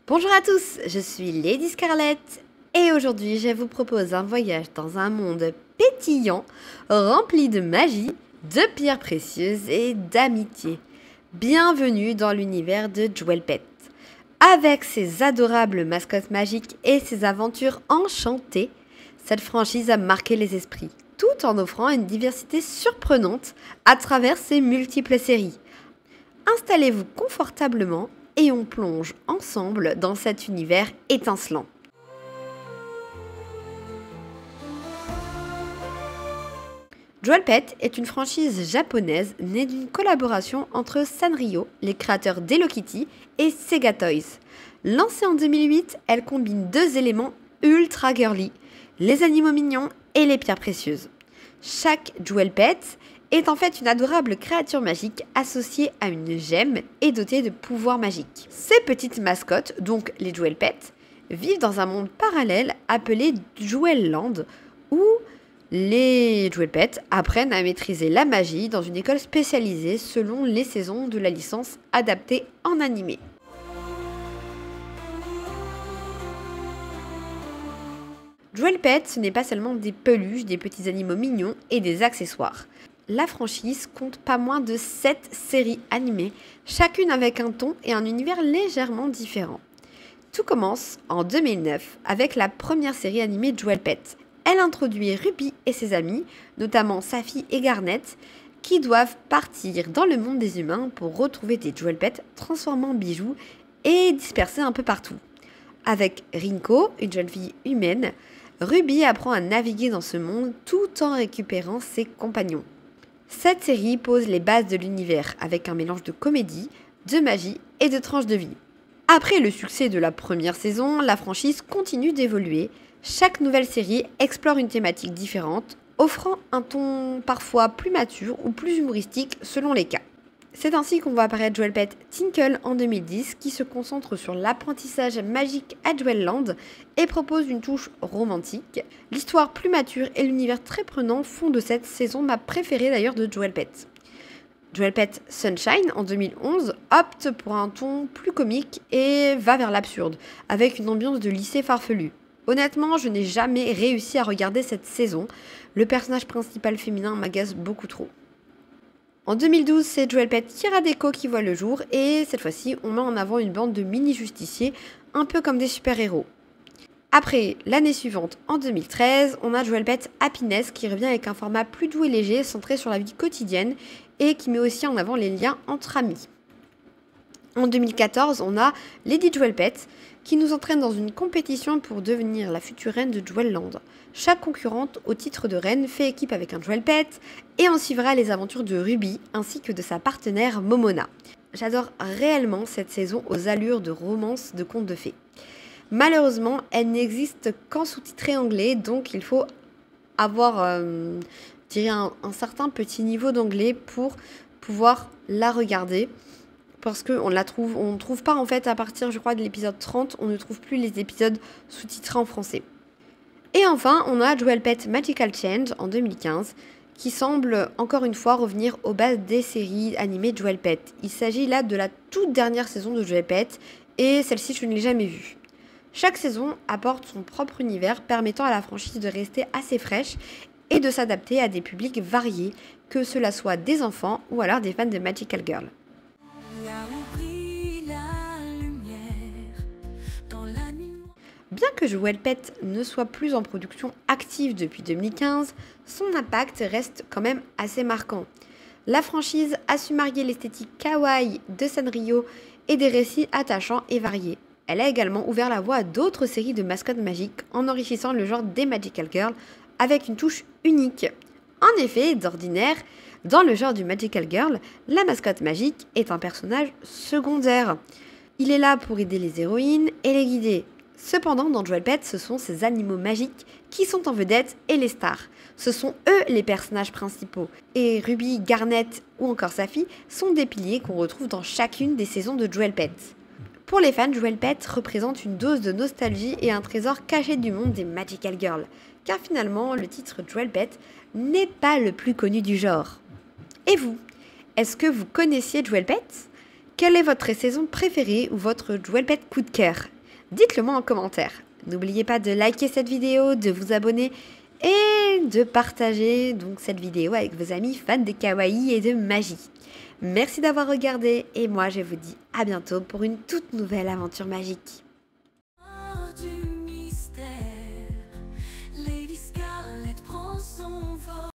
Bonjour à tous, je suis Lady Scarlett et aujourd'hui je vous propose un voyage dans un monde pétillant, rempli de magie, de pierres précieuses et d'amitié. Bienvenue dans l'univers de Jewel Pet. Avec ses adorables mascottes magiques et ses aventures enchantées, cette franchise a marqué les esprits, tout en offrant une diversité surprenante à travers ses multiples séries. Installez-vous confortablement et on plonge ensemble dans cet univers étincelant. Jewel Pet est une franchise japonaise née d'une collaboration entre Sanrio, les créateurs d'Hello Kitty, et Sega Toys. Lancée en 2008, elle combine deux éléments ultra girly, les animaux mignons et les pierres précieuses. Chaque Jewel Pet est en fait une adorable créature magique associée à une gemme et dotée de pouvoirs magiques. Ces petites mascottes, donc les Jewel Pet, vivent dans un monde parallèle appelé Jewel Land, où les Jewel Pet apprennent à maîtriser la magie dans une école spécialisée selon les saisons de la licence adaptée en animé. Jewel Pet, ce n'est pas seulement des peluches, des petits animaux mignons et des accessoires. La franchise compte pas moins de 7 séries animées, chacune avec un ton et un univers légèrement différents. Tout commence en 2009 avec la première série animée Jewel Pet. Elle introduit Ruby et ses amis, notamment Safi et Garnet, qui doivent partir dans le monde des humains pour retrouver des Jewel Pet transformés en bijoux et dispersés un peu partout. Avec Rinko, une jeune fille humaine, Ruby apprend à naviguer dans ce monde tout en récupérant ses compagnons. Cette série pose les bases de l'univers avec un mélange de comédie, de magie et de tranches de vie. Après le succès de la première saison, la franchise continue d'évoluer. Chaque nouvelle série explore une thématique différente, offrant un ton parfois plus mature ou plus humoristique selon les cas. C'est ainsi qu'on voit apparaître Jewel Pet Tinkle en 2010 qui se concentre sur l'apprentissage magique à Jewel Land et propose une touche romantique. L'histoire plus mature et l'univers très prenant font de cette saison ma préférée d'ailleurs de Jewel Pet. Jewel Pet Sunshine en 2011 opte pour un ton plus comique et va vers l'absurde, avec une ambiance de lycée farfelu. Honnêtement, je n'ai jamais réussi à regarder cette saison, le personnage principal féminin m'agace beaucoup trop. En 2012, c'est Jewel Pet Kiradeko qui voit le jour et cette fois-ci, on met en avant une bande de mini-justiciers, un peu comme des super-héros. Après, l'année suivante, en 2013, on a Jewel Pet Happiness qui revient avec un format plus doux et léger, centré sur la vie quotidienne et qui met aussi en avant les liens entre amis. En 2014, on a Lady Jewel Pet qui nous entraîne dans une compétition pour devenir la future reine de Jewel Land. Chaque concurrente au titre de reine fait équipe avec un Jewel Pet et on suivra les aventures de Ruby ainsi que de sa partenaire Momona. J'adore réellement cette saison aux allures de romance de contes de fées. Malheureusement, elle n'existe qu'en sous-titré anglais, donc il faut avoir un certain petit niveau d'anglais pour pouvoir la regarder. Parce qu'on ne trouve pas en fait à partir, je crois, de l'épisode 30, on ne trouve plus les épisodes sous-titrés en français. Et enfin, on a Jewel Pet Magical Change en 2015, qui semble encore une fois revenir aux bases des séries animées Jewel Pet. Il s'agit là de la toute dernière saison de Jewel Pet, et celle-ci je ne l'ai jamais vue. Chaque saison apporte son propre univers, permettant à la franchise de rester assez fraîche et de s'adapter à des publics variés, que cela soit des enfants ou alors des fans de Magical Girl. Bien que Jewel Pet ne soit plus en production active depuis 2015, son impact reste quand même assez marquant. La franchise a su marier l'esthétique kawaii de Sanrio et des récits attachants et variés. Elle a également ouvert la voie à d'autres séries de mascottes magiques en enrichissant le genre des Magical Girl avec une touche unique. En effet, d'ordinaire, dans le genre du Magical Girl, la mascotte magique est un personnage secondaire. Il est là pour aider les héroïnes et les guider. Cependant, dans Jewel Pet, ce sont ces animaux magiques qui sont en vedette et les stars. Ce sont eux les personnages principaux. Et Ruby, Garnet ou encore Safi sont des piliers qu'on retrouve dans chacune des saisons de Jewel Pet. Pour les fans, Jewel Pet représente une dose de nostalgie et un trésor caché du monde des Magical Girls. Car finalement, le titre Jewel Pet n'est pas le plus connu du genre. Et vous, est-ce que vous connaissiez Jewel Pet ? Quelle est votre saison préférée ou votre Jewel Pet coup de cœur ? Dites-le moi en commentaire. N'oubliez pas de liker cette vidéo, de vous abonner et de partager donc cette vidéo avec vos amis fans de kawaii et de magie. Merci d'avoir regardé et moi je vous dis à bientôt pour une toute nouvelle aventure magique.